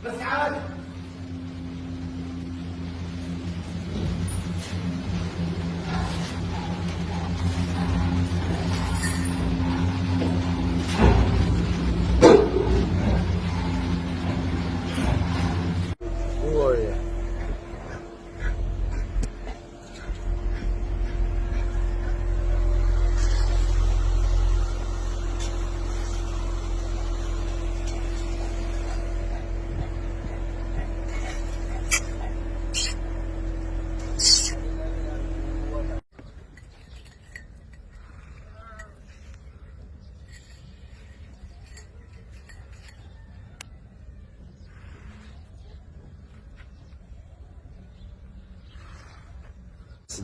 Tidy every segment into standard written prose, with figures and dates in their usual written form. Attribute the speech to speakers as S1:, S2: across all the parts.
S1: بس عادي.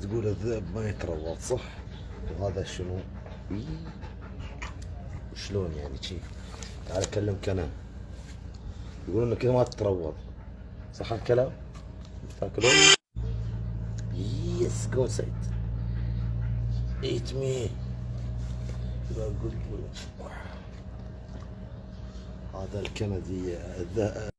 S2: تقول الذئب ما يتروض صح؟ وهذا شنو؟ شلون يعني شي؟ تعال اكلمك انا. يقولون انك ما تتروض صح الكلام؟ تاكلون؟ يس جو سيد ايت مي. هذا الكندي الذئب.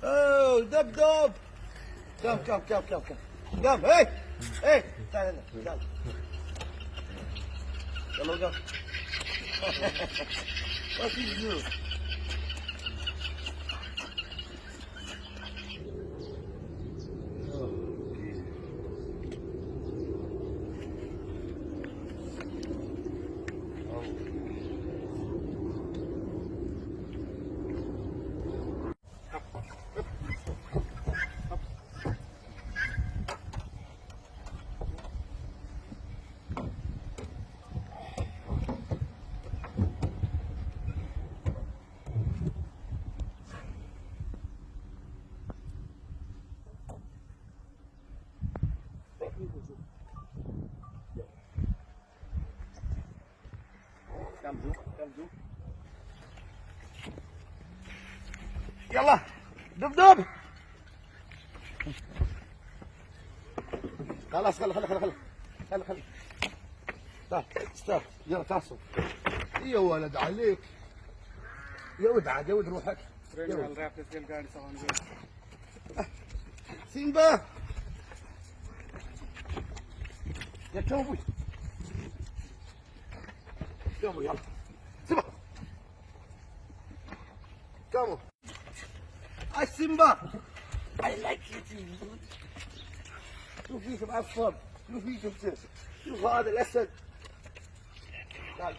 S1: اوه دب كم هي تعال هنا تعال يلا قف. What did you do? كم زو يلا دب خلاص خل تعال يلا تعصب يا ولد عليك يا ولد عاد يا ولد روحك سيمبا يا كوبي يلا سيمبا كمو اي سيمبا I like it. شوف فيكم عفوا شوف فيكم شوف هذا الاسد تعال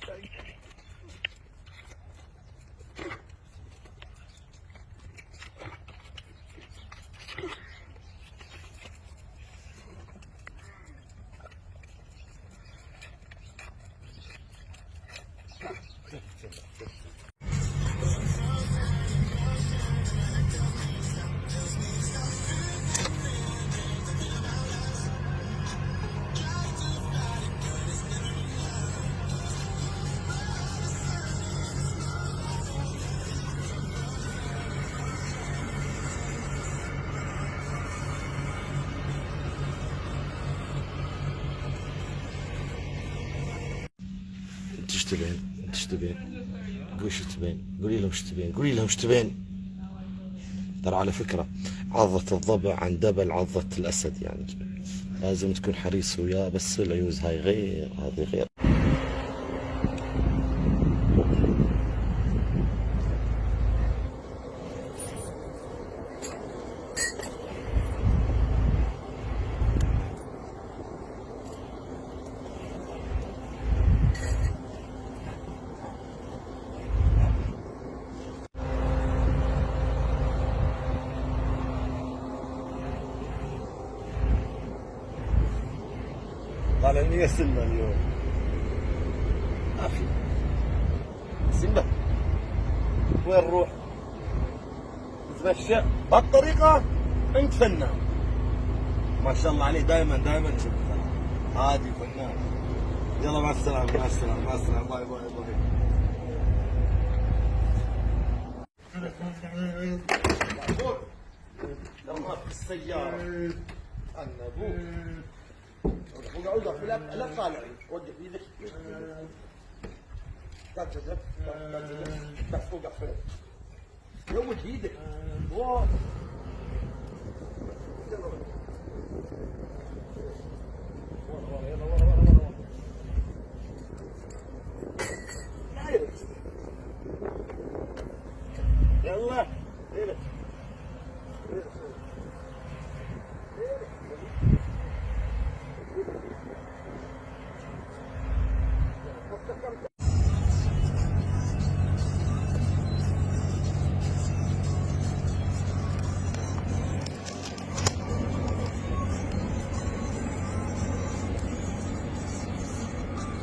S2: انت ايش تبين؟ انت ايش تبين؟ قولي ايش تبين؟ قولي لهم ايش تبين؟ قولي لهم ايش تبين؟ ترى على فكرة عضة الضبع عن دبل عضة الأسد يعني لازم تكون حريص وياه، بس العيوز هاي غير، هذه غير. طالع 100 سنة اليوم. ما في سنة. وين نروح؟ نتمشى بهالطريقة. انت فنان ما شاء الله عليه، دائما كذا هادي فنان. يلا مع السلامة، مع السلامة، مع السلامة، باي باي باي. يلا في السيارة. أنا أبوك. وقف لا طالع، وقف يدك. لا تجلب، بس وقف فين؟ يوم ايدك.